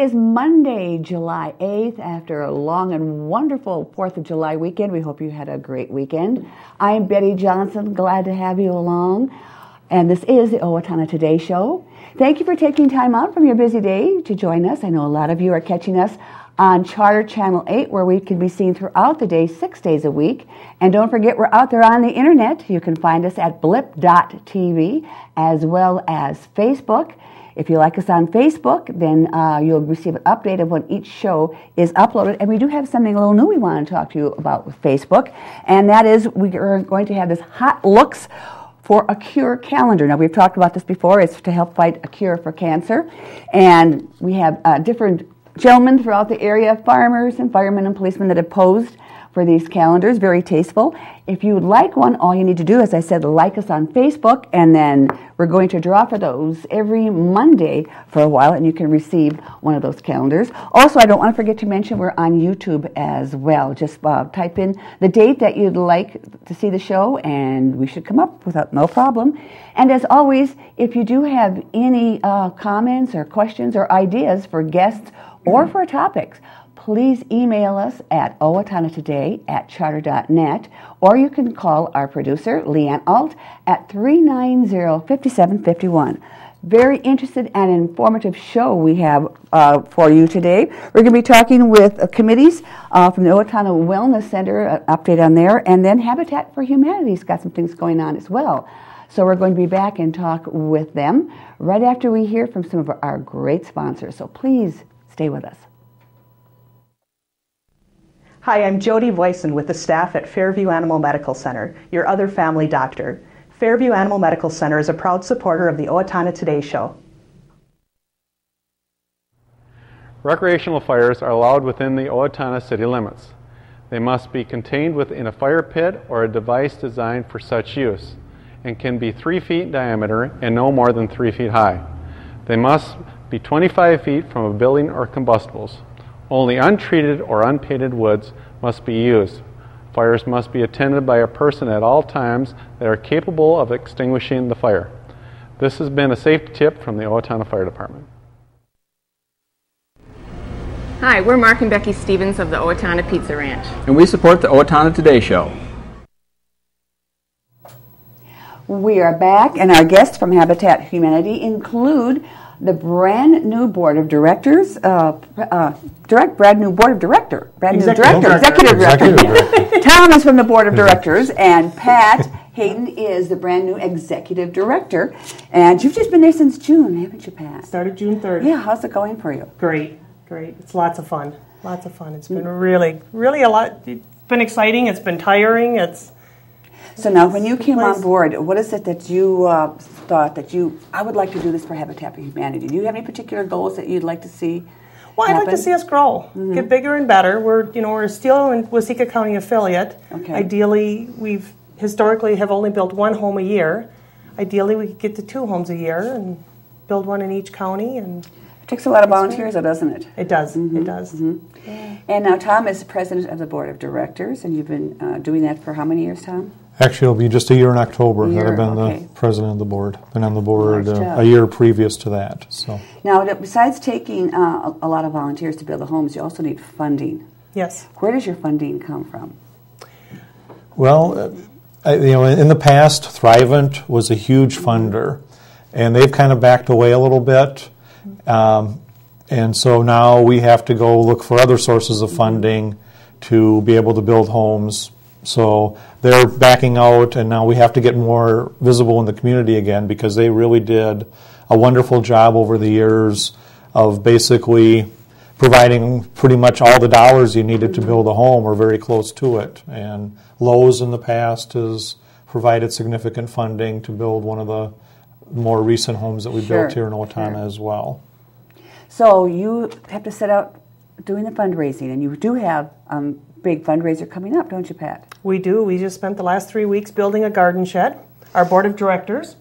is Monday, July 8th, after a long and wonderful 4th of July weekend. We hope you had a great weekend. I'm Betty Johnson, glad to have you along. And this is the Owatonna Today Show. Thank you for taking time out from your busy day to join us. I know a lot of you are catching us on Charter Channel 8, where we can be seen throughout the day, 6 days a week. And don't forget, we're out there on the internet. You can find us at blip.tv as well as Facebook. If you like us on Facebook, then you'll receive an update of when each show is uploaded. And we do have something a little new we want to talk to you about with Facebook, and that is we are going to have this Hot Looks for a Cure calendar. Now, we've talked about this before. It's to help fight a cure for cancer. And we have different gentlemen throughout the area, farmers and firemen and policemen that have posed for these calendars. Very tasteful. If you would like one, all you need to do, as I said, like us on Facebook, and then we're going to draw for those every Monday for a while, and you can receive one of those calendars. Also, I don't want to forget to mention we're on YouTube as well. Just type in the date that you'd like to see the show, and we should come up without no problem. And as always, if you do have any comments or questions or ideas for guests or for topics, please email us at owatonatoday@charter.net, or you can call our producer, Leanne Alt, at 390-5751. Very interested and informative show we have for you today. We're going to be talking with committees from the Owatonna Wellness Center, an update on there, and then Habitat for Humanity's got some things going on as well. So we're going to be back and talk with them right after we hear from some of our great sponsors. So please stay with us. Hi, I'm Jody Voisin with the staff at Fairview Animal Medical Center, your other family doctor. Fairview Animal Medical Center is a proud supporter of the Owatonna Today Show. Recreational fires are allowed within the Owatonna city limits. They must be contained within a fire pit or a device designed for such use, and can be 3 feet in diameter and no more than 3 feet high. They must be 25 feet from a building or combustibles. Only untreated or unpainted woods must be used. Fires must be attended by a person at all times that are capable of extinguishing the fire. This has been a safety tip from the Owatonna Fire Department. Hi, we're Mark and Becky Stevens of the Owatonna Pizza Ranch. And we support the Owatonna Today Show. We are back, and our guests from Habitat for Humanity include the brand new board of directors, executive director. Tom is from the board of directors, and Pat Heydon is the brand new executive director. And you've just been there since June, haven't you, Pat? Started June 3rd. Yeah, how's it going for you? Great. It's lots of fun. It's been really a lot. It's been exciting. It's been tiring. So now, when you came on board, what is it that you thought that I would like to do this for Habitat for Humanity? Do you have any particular goals that you'd like to see? Well, I'd like to see us grow, get bigger and better. We're a Steele and Waseca County affiliate. Okay. Ideally, we've historically have only built one home a year. Ideally, we could get to 2 homes a year and build one in each county. And it takes a lot of volunteers, though, doesn't it? It does. It does. Yeah. And now Tom is the president of the board of directors, and you've been doing that for how many years, Tom? Actually, it'll be just a year in October that I've been the president of the board. Been on the board a year previous to that. So now, besides taking a lot of volunteers to build the homes, you also need funding. Yes. Where does your funding come from? Well, in the past, Thrivent was a huge funder, and they've kind of backed away a little bit. And so now we have to go look for other sources of funding to be able to build homes. So they're backing out, and now we have to get more visible in the community again, because they really did a wonderful job over the years of basically providing pretty much all the dollars you needed to build a home, or very close to it. And Lowe's in the past has provided significant funding to build one of the more recent homes that we built here in Owatonna as well. So you have to set out doing the fundraising, and you do have big fundraiser coming up, don't you, Pat? We do. We just spent the last 3 weeks building a garden shed. Our board of directors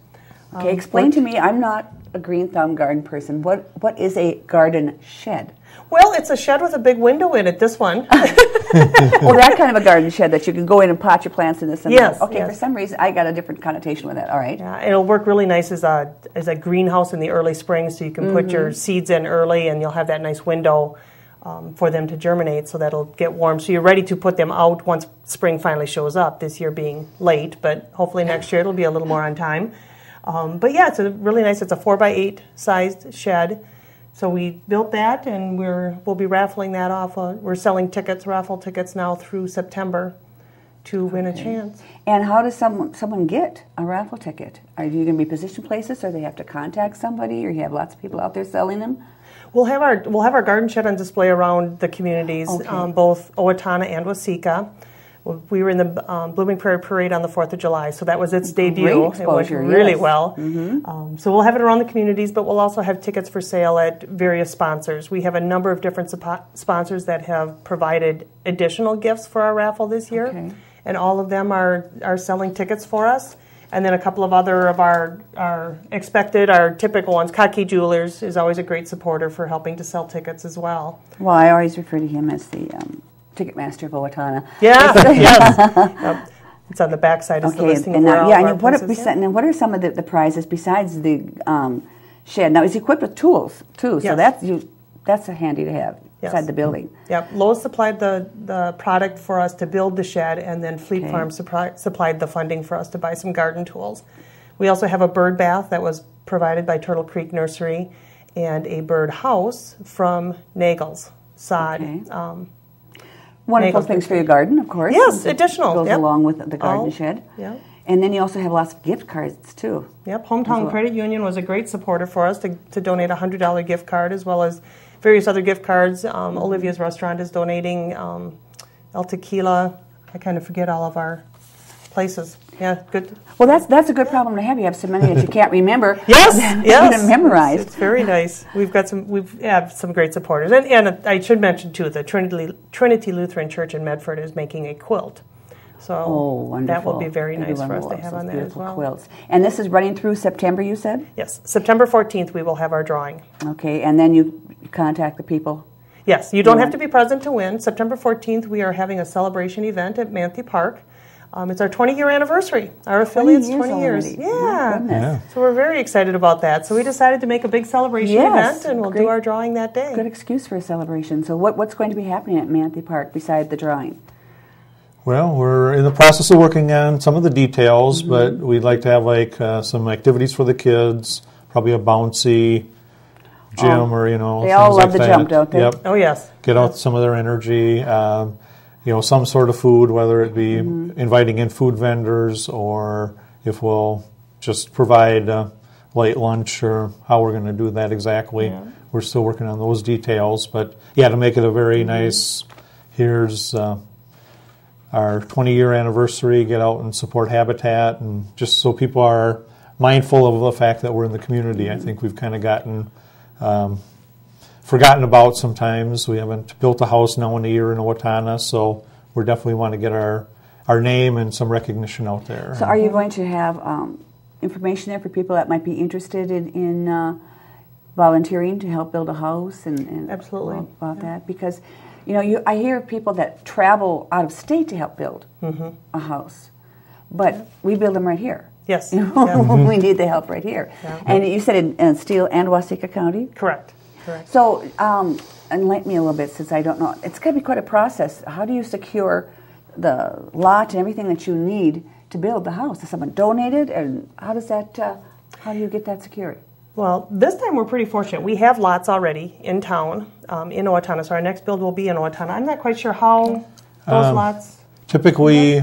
Okay, explain to me. I'm not a green thumb garden person. What is a garden shed? Well, it's a shed with a big window in it, this one. Well, that kind of a garden shed that you can go in and pot your plants in this. And Yes. Okay, yes. for some reason, I got a different connotation with that. All right. Yeah, it'll work really nice as a greenhouse in the early spring, so you can put your seeds in early, and you'll have that nice window for them to germinate, so that'll get warm. So you're ready to put them out once spring finally shows up, this year being late, but hopefully next year it'll be a little more on time. But yeah, it's a really nice, it's a 4x8 sized shed. So we built that, and we'll be raffling that off. We're selling raffle tickets now through September to win a chance. And how does someone get a raffle ticket? Are you going to be position places, or they have to contact somebody, or you have lots of people out there selling them? We'll have our garden shed on display around the communities, both Owatonna and Waseca. We were in the Blooming Prairie Parade on the 4th of July, so that was its debut. Great exposure, it went really yes. well. So we'll have it around the communities, but we'll also have tickets for sale at various sponsors. We have a number of different sponsors that have provided additional gifts for our raffle this year, and all of them are selling tickets for us. And then a couple of other of our typical ones. Kaki Jewelers is always a great supporter for helping to sell tickets as well. Well, I always refer to him as the Ticketmaster of Owatonna. Yeah, yes. Yep. It's on the back side is the listing of all of our places. And what are some of the prizes besides the shed? Now, it's equipped with tools, too, so that's handy to have inside the building. Yep. Lowe's supplied the product for us to build the shed, and then Fleet Farm supplied the funding for us to buy some garden tools. We also have a bird bath that was provided by Turtle Creek Nursery, and a bird house from Nagel's Sod. Wonderful things for your garden, of course. Yes, additional. Goes along with the garden shed. Yeah. And then you also have lots of gift cards, too. Yep. Hometown Credit Union was a great supporter for us to donate a $100 gift card, as well as various other gift cards. Olivia's Restaurant is donating. El Tequila. I kind of forget all of our places. Yeah, good. Well, that's a good problem to have. You have so many that you can't remember. Yes, to memorize. It's very nice. We have some great supporters, and I should mention too, the Trinity Lutheran Church in Medford is making a quilt. So that will be very nice for us to have on that as well. Quilts. And this is running through September, you said? Yes, September 14th we will have our drawing. Okay, and then you contact the people. Yes, you don't have to be present to win. September 14th we are having a celebration event at Manthe Park. It's our 20-year anniversary. Our affiliate's 20 years. Yeah. So we're very excited about that. So we decided to make a big celebration event, and we'll do our drawing that day. Good excuse for a celebration. So what's going to be happening at Manthe Park besides the drawing? Well, we're in the process of working on some of the details, but we'd like to have some activities for the kids, probably a bouncy gym or, they things all love like the jump, don't they? Yep. Oh, yes. Get out some of their energy. Some sort of food, whether it be inviting in food vendors or if we'll just provide late lunch or how we're going to do that exactly. Yeah. We're still working on those details. But, to make it a very nice, here's our 20-year anniversary, get out and support Habitat, and just so people are mindful of the fact that we're in the community. I think we've kind of gotten forgotten about sometimes. We haven't built a house now in a year in Owatonna, so we definitely want to get our name and some recognition out there. So are you going to have information there for people that might be interested in volunteering to help build a house and absolutely about that? Because I hear people that travel out of state to help build a house, but we build them right here. Yes. We need the help right here. Yeah. And you said in Steele and Waseca County? Correct. So, enlighten me a little bit, since I don't know. It's going to be quite a process. How do you secure the lot and everything that you need to build the house? Does someone donate it, and how does that? How do you get that secured? Well, this time we're pretty fortunate. We have lots already in town, in Owatonna, so our next build will be in Owatonna. I'm not quite sure how those lots... Typically,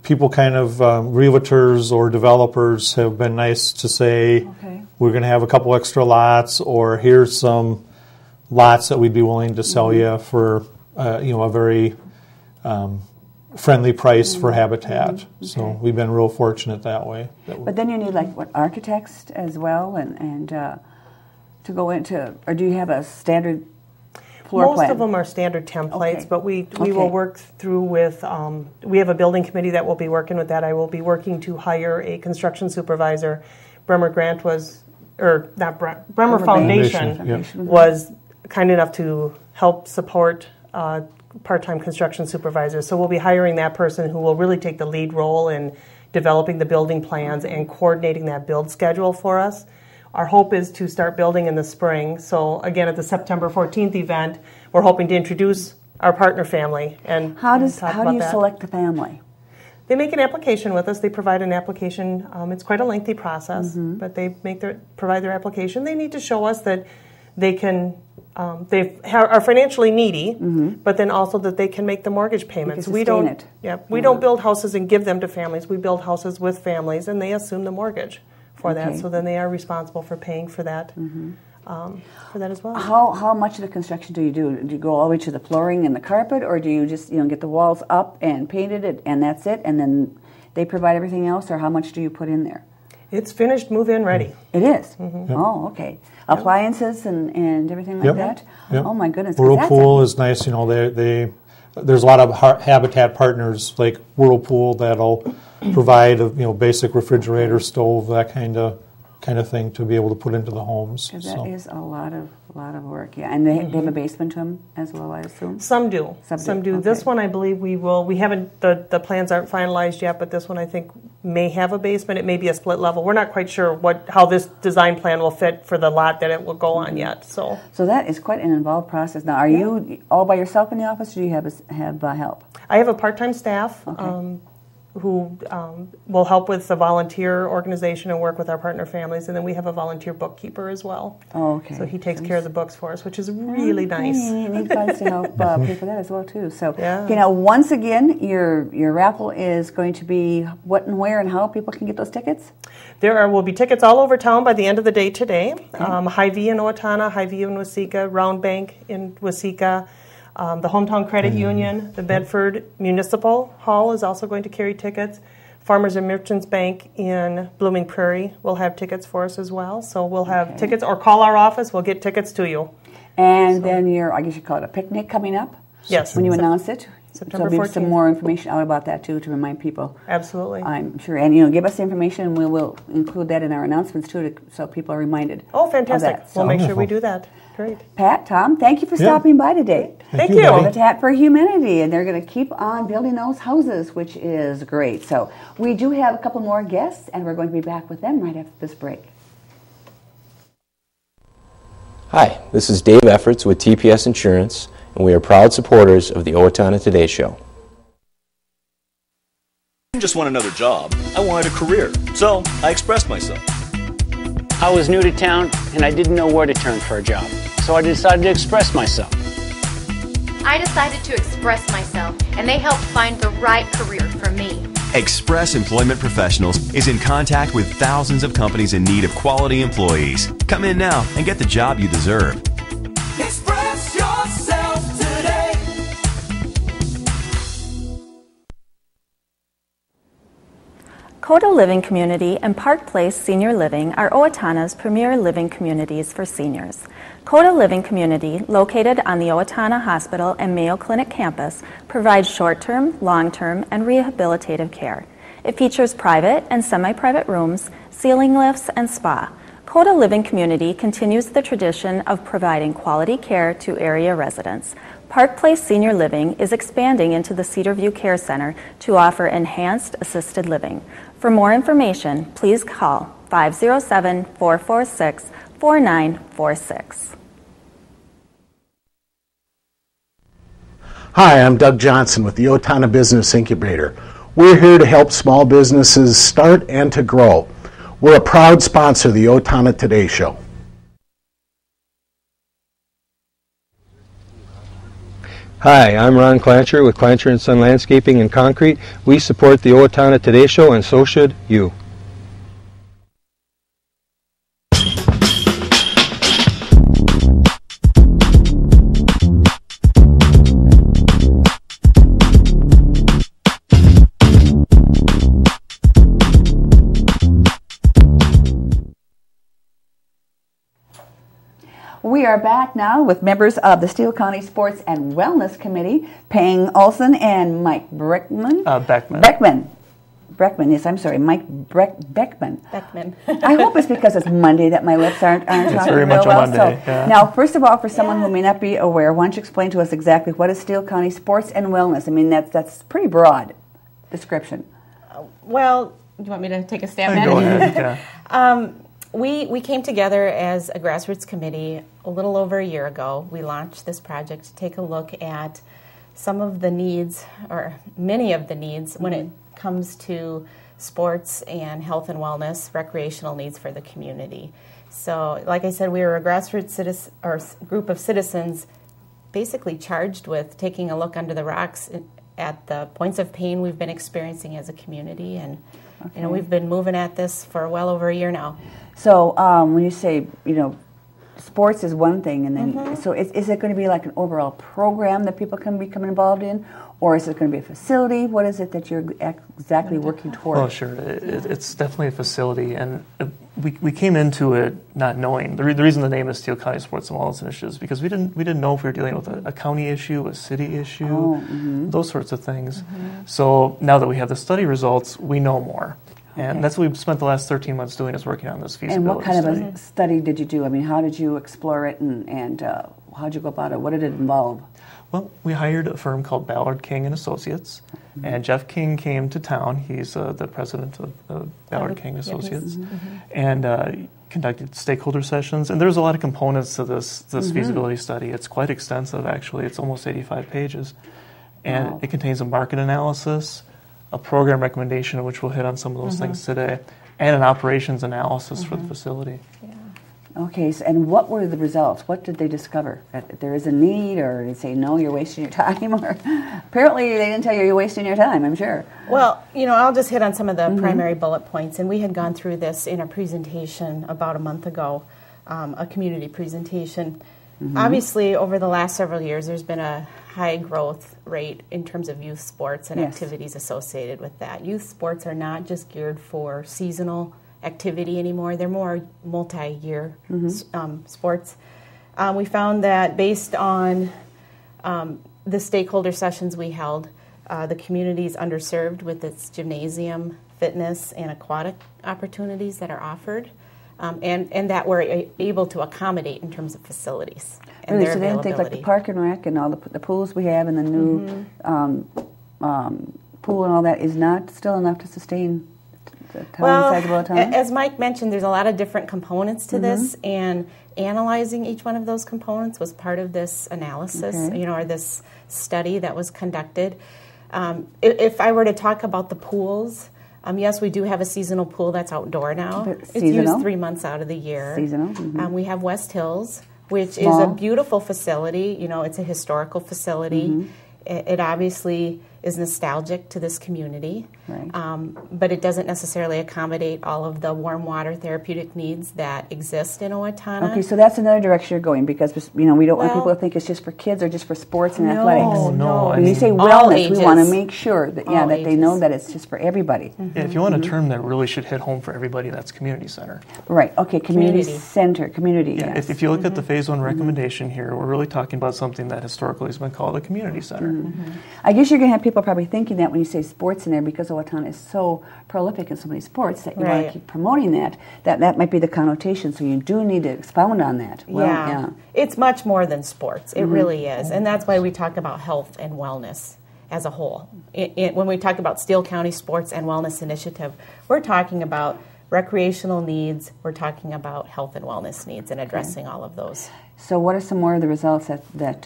people kind of, realtors or developers have been nice to say, we're going to have a couple extra lots, or here's some lots that we'd be willing to sell you for, a very friendly price for Habitat. So we've been real fortunate that way. But then you need architects as well, and to go into, or do you have a standard floor plan? Most of them are standard templates, but we will work through with, we have a building committee that will be working with that. I will be working to hire a construction supervisor, Bremer Grant was, or not Bremer Foundation. Foundation was kind enough to help support part-time construction supervisors. So we'll be hiring that person who will really take the lead role in developing the building plans and coordinating that build schedule for us. Our hope is to start building in the spring. So again, at the September 14th event, we're hoping to introduce our partner family and how do you that. select the family? They make an application with us. They provide an application. It's quite a lengthy process, but they provide their application. They need to show us that they can. Are financially needy, but then also that they can make the mortgage payments. We don't build houses and give them to families. We build houses with families, and they assume the mortgage for that. So then they are responsible for paying for that. For that as well. How much of the construction do you do? Do you go all the way to the flooring and the carpet, or do you just get the walls up and painted it and that's it, and then they provide everything else, or how much do you put in there? It's finished, move-in ready. It is? Oh, okay. Appliances and everything like that? Yep. Oh, my goodness. Whirlpool is nice. There's a lot of habitat partners like Whirlpool that'll provide basic refrigerator, stove, that kind of thing to be able to put into the homes. That is a lot of work, and they have a basement to them as well, I assume? Some do. Okay. This one, I believe we will. We haven't. The plans aren't finalized yet, but this one I think may have a basement. It may be a split level. We're not quite sure how this design plan will fit for the lot that it will go on yet. So that is quite an involved process. Now, are you all by yourself in the office, or do you have help? I have a part-time staff. Who will help with the volunteer organization and work with our partner families, and then we have a volunteer bookkeeper as well. Oh, okay. So he takes care of the books for us, which is really nice. You need funds to help pay for that as well too. So, once again, your raffle is going to be what and where and how people can get those tickets? There will be tickets all over town by the end of the day today. Hy-Vee in Owatonna, Hy-Vee in Waseca, Round Bank in Waseca. The Hometown Credit Union, the Bedford Municipal Hall is also going to carry tickets. Farmers and Merchants Bank in Blooming Prairie will have tickets for us as well. So we'll have tickets, or call our office, we'll get tickets to you. And then I guess you call it a picnic coming up? Yes. When you announce it? September 14th. So there'll be some more information out about that too, to remind people. Absolutely. I'm sure. And give us the information, and we'll include that in our announcements too, so people are reminded. Oh, fantastic. Of that. We'll make sure we do that. Great. Pat, Tom, thank you for stopping by today. Thank you. Habitat for Humanity, and they're going to keep on building those houses, which is great. So we do have a couple more guests, and we're going to be back with them right after this break. Hi, this is Dave Efforts with TPS Insurance, and we are proud supporters of the Owatonna Today Show. I didn't just want another job, I wanted a career, so I expressed myself. I was new to town, and I didn't know where to turn for a job, so I decided to express myself. I decided to express myself, and they helped find the right career for me. Express Employment Professionals is in contact with thousands of companies in need of quality employees. Come in now and get the job you deserve. Express yourself today. Coda Living Community and Park Place Senior Living are Owatonna's premier living communities for seniors. Coda Living Community, located on the Owatonna Hospital and Mayo Clinic campus, provides short-term, long-term, and rehabilitative care. It features private and semi-private rooms, ceiling lifts, and spa. Coda Living Community continues the tradition of providing quality care to area residents. Park Place Senior Living is expanding into the Cedarview Care Center to offer enhanced assisted living. For more information, please call 507-446-4946. Hi, I'm Doug Johnson with the Owatonna Business Incubator. We're here to help small businesses start and to grow. We're a proud sponsor of the Owatonna Today Show. Hi, I'm Ron Clancher with Clancher & Son Landscaping and Concrete. We support the Owatonna Today Show, and so should you. We are back now with members of the Steele County Sports and Wellness Committee, Peng, Olson, and Mike Beckman. Beckman. Beckman. Beckman. Yes, I'm sorry, Mike Beckman. Beckman. I hope it's because it's Monday that my lips aren't It's talking very real much a well. Monday, yeah. Now, first of all, for someone who may not be aware, why don't you explain to us exactly what is Steele County Sports and Wellness? I mean, that's pretty broad description. Well, do you want me to take a stab at it? Go ahead. Yeah. We came together as a grassroots committee a little over a year ago. We launched this project to take a look at some of the needs, or many of the needs, when it comes to sports and health and wellness, recreational needs for the community. So, like I said, we were a grassroots group of citizens basically charged with taking a look under the rocks at the points of pain we've been experiencing as a community, and you know, we've been moving at this for well over a year now. So when you say, you know, sports is one thing, and then so is it going to be like an overall program that people can become involved in, or is it going to be a facility? What is it that you're exactly working toward? Oh, sure. It's definitely a facility, and we came into it not knowing. The reason the name is Steele County Sports and Wellness Initiatives is because we didn't know if we were dealing with a county issue, a city issue, those sorts of things. So now that we have the study results, we know more. And that's what we've spent the last 13 months doing, is working on this feasibility And what kind study. of a study did you do? I mean, how did you explore it, and how did you go about it? What did it involve? Well, we hired a firm called Ballard, King and Associates, and Jeff King came to town. He's the president of Ballard, King Associates, and conducted stakeholder sessions. And there's a lot of components to this feasibility study. It's quite extensive, actually. It's almost 85 pages, and it contains a market analysis, a program recommendation, which we'll hit on some of those things today, and an operations analysis for the facility. Okay, so, and what were the results? What did they discover? That there is a need, or they say, no, you're wasting your time? Or apparently they didn't tell you you're wasting your time, I'm sure. Well, you know, I'll just hit on some of the primary bullet points, and we had gone through this in a presentation about a month ago, a community presentation. Obviously, over the last several years, there's been a high growth rate in terms of youth sports and activities associated with that. Youth sports are not just geared for seasonal activity anymore. They're more multi-year sports. We found that based on the stakeholder sessions we held, the community is underserved with its gymnasium, fitness, and aquatic opportunities that are offered. And that we're able to accommodate in terms of facilities and Really, their so they didn't availability. think like the park and rec and all the pools we have and the new pool and all that is not still enough to sustain the town size of Owatonna? As Mike mentioned, there's a lot of different components to this, and analyzing each one of those components was part of this analysis, you know, or this study that was conducted. If I were to talk about the pools, yes, we do have a seasonal pool that's outdoor now. It's used 3 months out of the year. Seasonal. We have West Hills, which is a beautiful facility. You know, it's a historical facility. It obviously is nostalgic to this community, but it doesn't necessarily accommodate all of the warm water therapeutic needs that exist in Owatonna. Okay, so that's another direction you're going, because you know we don't want people to think it's just for kids or just for sports and athletics. No. When you say wellness, we want to make sure that that they know that it's just for everybody. Yeah, if you want a term that really should hit home for everybody, that's community center. Right. Okay. Community center. Community. Yeah. Yes. If you look at the phase 1 recommendation here, we're really talking about something that historically has been called a community center. I guess you're going to have people probably thinking that when you say sports in there, because Owatonna is so prolific in so many sports that you want to keep promoting that might be the connotation. So you do need to expound on that. Well, it's much more than sports. It really is, and that's why we talk about health and wellness as a whole. When we talk about Steele County Sports and Wellness Initiative, we're talking about recreational needs. We're talking about health and wellness needs and addressing all of those. So what are some more of the results that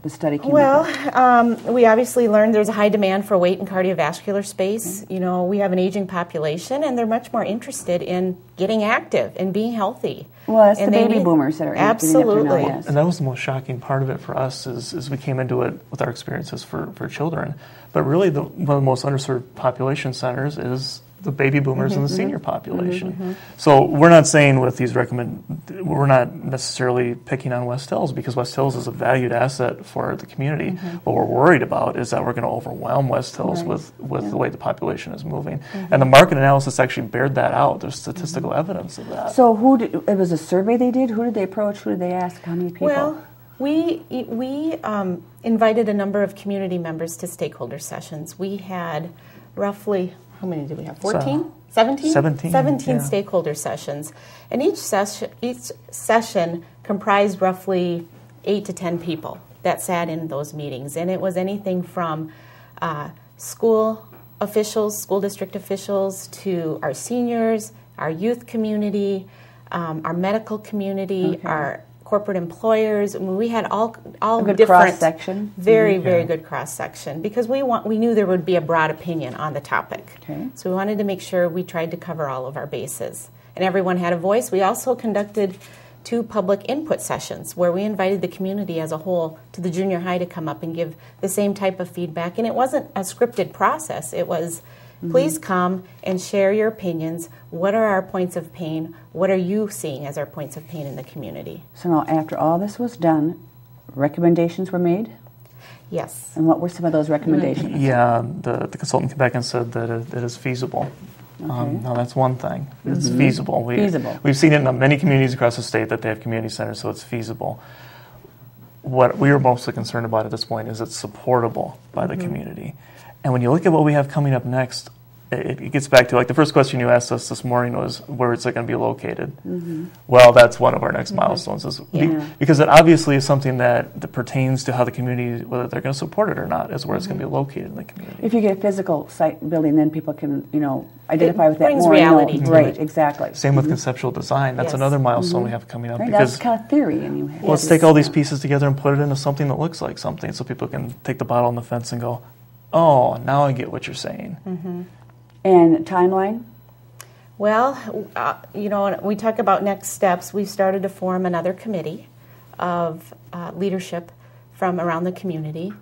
the study came Well, up with? we obviously learned there's a high demand for weight and cardiovascular space. You know, we have an aging population, and they're much more interested in getting active and being healthy. Well, it's and the baby boomers that are absolutely. Now, yes. And that was the most shocking part of it for us, is we came into it with our experiences for children. But really, one of the most underserved population centers is the baby boomers and the senior population. So we're not saying with these we're not necessarily picking on West Hills, because West Hills is a valued asset for the community. What we're worried about is that we're going to overwhelm West Hills with the way the population is moving. And the market analysis actually bared that out. There's statistical evidence of that. So it was a survey they did? Who did they approach? Who did they ask? How many people? Well, we invited a number of community members to stakeholder sessions. We had roughly how many did we have? 14? 17? 17 stakeholder sessions. And each session comprised roughly 8 to 10 people that sat in those meetings. And it was anything from school officials, school district officials, to our seniors, our youth community, our medical community, our corporate employers. I mean, we had all a good different cross-section. Very good cross-section, because we knew there would be a broad opinion on the topic. Okay. So we wanted to make sure we tried to cover all of our bases. And everyone had a voice. We also conducted 2 public input sessions where we invited the community as a whole to the junior high to come up and give the same type of feedback. And it wasn't a scripted process. It was, please come and share your opinions. What are our points of pain? What are you seeing as our points of pain in the community? So now, after all this was done, recommendations were made? Yes. And what were some of those recommendations? Yeah, the consultant came back and said that it is feasible. Now that's one thing. It's feasible. We've seen it in many communities across the state that they have community centers, so it's feasible. What we were mostly concerned about at this point is it's supportable by the community. And when you look at what we have coming up next, it gets back to, like, the first question you asked us this morning was, where is it going to be located? Well, that's one of our next milestones, because it obviously is something that pertains to how the community, whether they're going to support it or not, is where it's going to be located in the community. If you get a physical site building, then people can, identify with that brings more. reality to right, it. exactly. Same with conceptual design. That's another milestone we have coming up. Right, because that's kind of theory. And you have let's take all these pieces together and put it into something that looks like something, so people can take the bottle on the fence and go, oh, now I get what you're saying. And timeline? Well, we talk about next steps. We've started to form another committee of leadership from around the community,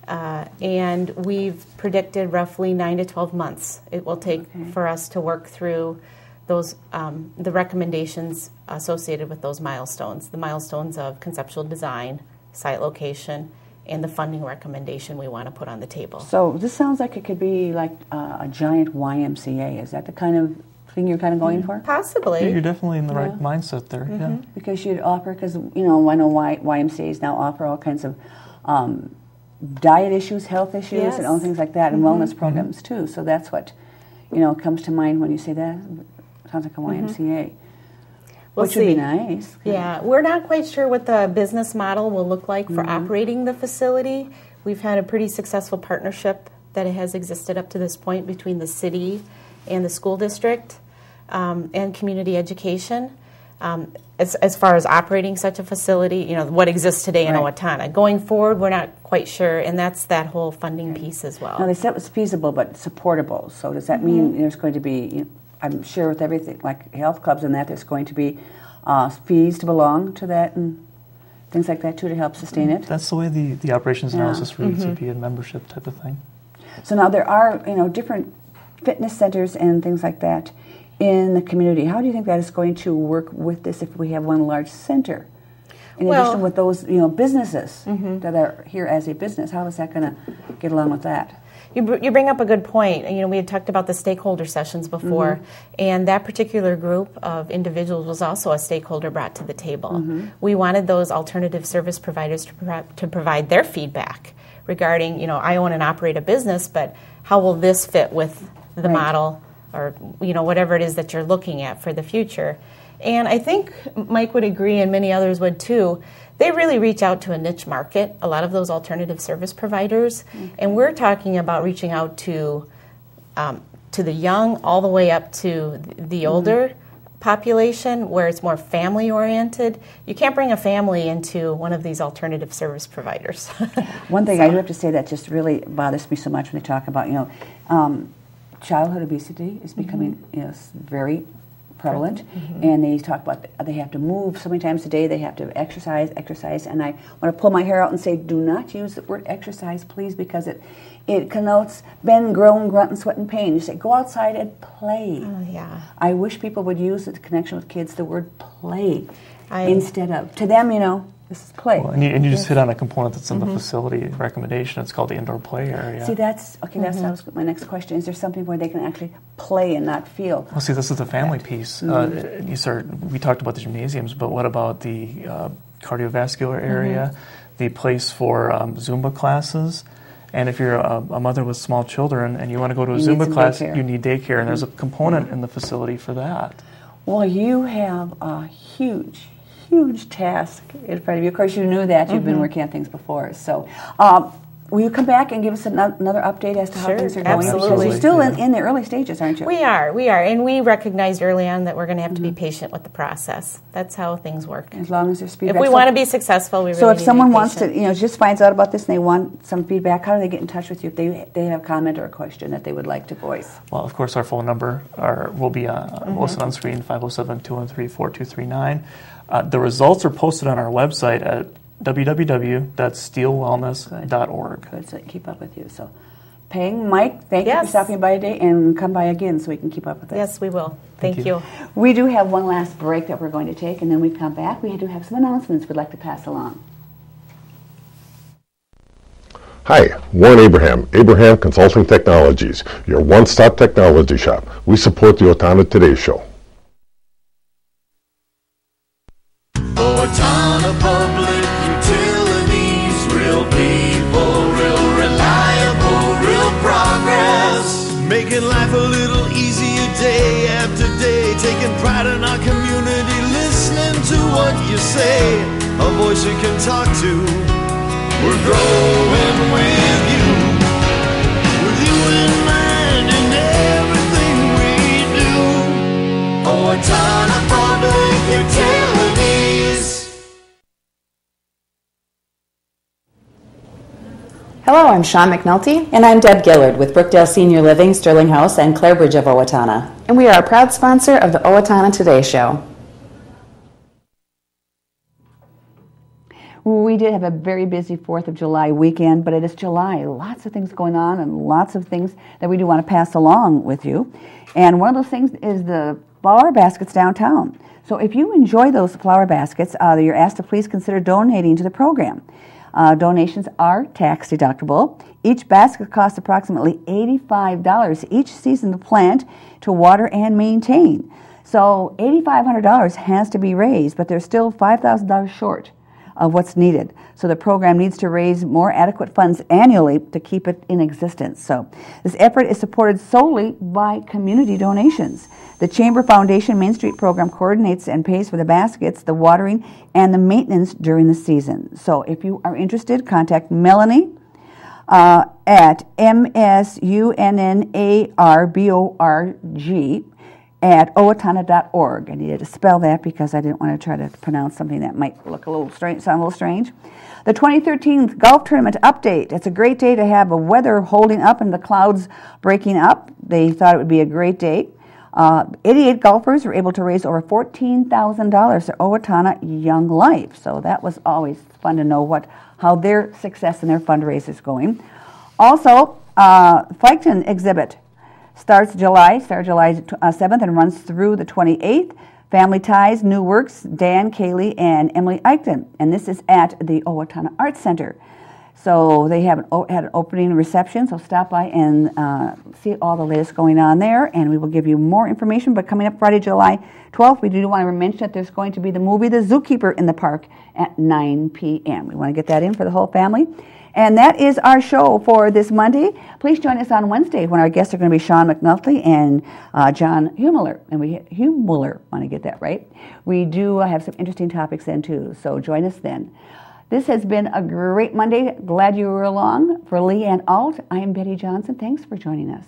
and we've predicted roughly 9 to 12 months it will take for us to work through those the recommendations associated with those milestones, the milestones of conceptual design, site location, and the funding recommendation we want to put on the table. So this sounds like it could be like a giant YMCA. Is that the kind of thing you're kind of going for? Possibly. Yeah, you're definitely in the right mindset there. Yeah. Because you'd offer, because I know YMCAs now offer all kinds of diet issues, health issues, and all things like that, and wellness programs too. So that's what comes to mind when you say that. Sounds like a YMCA. Which would be nice. Yeah, we're not quite sure what the business model will look like for operating the facility. We've had a pretty successful partnership that has existed up to this point between the city and the school district and community education. As far as operating such a facility, what exists today in Owatonna. Going forward, we're not quite sure, and that's that whole funding piece as well. Now, they said it was feasible but supportable. So does that mean there's going to be... I'm sure with everything, like health clubs and that, there's going to be fees to belong to that and things like that, too, to help sustain it. That's the way the operations analysis reads, would be a membership type of thing. So now there are, different fitness centers and things like that in the community. How do you think that is going to work with this if we have one large center? In addition with those, businesses that are here as a business, how is that going to get along with that? You bring up a good point. We had talked about the stakeholder sessions before, and that particular group of individuals was also a stakeholder brought to the table. We wanted those alternative service providers to provide their feedback regarding, I own and operate a business, but how will this fit with the model or, whatever it is that you're looking at for the future. And I think Mike would agree, and many others would too, they really reach out to a niche market, a lot of those alternative service providers. And we're talking about reaching out to the young all the way up to the older population where it's more family-oriented. You can't bring a family into one of these alternative service providers. One thing I do have to say that just really bothers me so much when they talk about, childhood obesity is becoming very prevalent, and they talk about they have to move so many times a day, they have to exercise, and I want to pull my hair out and say, do not use the word exercise, please, because it connotes bend, groan, grunt, and sweat and pain. You say, go outside and play. Oh, yeah. I wish people would use the connection with kids, the word play, instead of, to them, this is play. Well, and you just hit on a component that's in the facility recommendation. It's called the indoor play area. See, that was my next question. Is there something where they can actually play and not feel? Well, see, this is the family piece. We talked about the gymnasiums, but what about the cardiovascular area, the place for Zumba classes? And if you're a mother with small children and you want to go to a You need Zumba some class, daycare. you need daycare, and there's a component in the facility for that. Well, you have a huge, huge task in front of you. Of course, you knew that. You've been working on things before. So, will you come back and give us another update as to how things are going? Absolutely. Because you're still in the early stages, aren't you? We are, and we recognized early on that we're going to have to be patient with the process. That's how things work. As long as there's feedback. If we want to be successful, we really So if need someone to be wants to, patient. just finds out about this and they want some feedback, how do they get in touch with you if they have a comment or a question that they would like to voice? Well, of course, our phone number will be listed on screen, 507-213-4239. The results are posted on our website at www.steelewellness.org. Good, so they can keep up with you. So, Peng, Mike, thank you for stopping by today, and come by again so we can keep up with it. Yes, we will. Thank you. We do have one last break that we're going to take, and then we come back. We do have some announcements we'd like to pass along. Hi, Warren Abraham Consulting Technologies, your one-stop technology shop. We support the Owatonna Today Show. Owatonna Public Utilities, real people, real reliable, real progress. Making life a little easier day after day, taking pride in our community, listening to what you say, a voice you can talk to. We're growing with you in mind in everything we do. Owatonna Public Utilities. Hello, I'm Sean McNulty. And I'm Deb Gillard with Brookdale Senior Living, Sterling House, and Clare Bridge of Owatonna. And we are a proud sponsor of the Owatonna Today Show. We did have a very busy 4th of July weekend, but it is July. Lots of things going on and lots of things that we do want to pass along with you. And one of those things is the flower baskets downtown. So if you enjoy those flower baskets, you're asked to please consider donating to the program. Donations are tax deductible. Each basket costs approximately $85 each season to plant, to water, and maintain. So $8,500 has to be raised, but they're still $5,000 short of what's needed. So the program needs to raise more adequate funds annually to keep it in existence. So this effort is supported solely by community donations. The Chamber Foundation Main Street program coordinates and pays for the baskets, the watering, and the maintenance during the season. So if you are interested, contact Melanie at MSUNNARBORG at owatonna.org. I needed to spell that because I didn't want to try to pronounce something that might look a little strange, sound a little strange. The 2013 golf tournament update. It's a great day to have the weather holding up and the clouds breaking up. They thought it would be a great day. 88 golfers were able to raise over $14,000 for Owatonna Young Life. So that was always fun to know how their success and their fundraiser is going. Also, Heydon exhibit starts July 7th and runs through the 28th. Family Ties, New Works, Dan, Kaylee, and Emily Eichton. And this is at the Owatonna Arts Center. So they had an opening reception, so stop by and see all the latest going on there, and we will give you more information. But coming up Friday, July 12th, we do want to mention that there's going to be the movie The Zookeeper in the park at 9 p.m. We want to get that in for the whole family. And that is our show for this Monday. Please join us on Wednesday when our guests are going to be Sean McNulty and John Humeler. And Humeler, want to get that right. We do have some interesting topics then too, so join us then. This has been a great Monday. Glad you were along. For Leanne Alt, I am Betty Johnson. Thanks for joining us.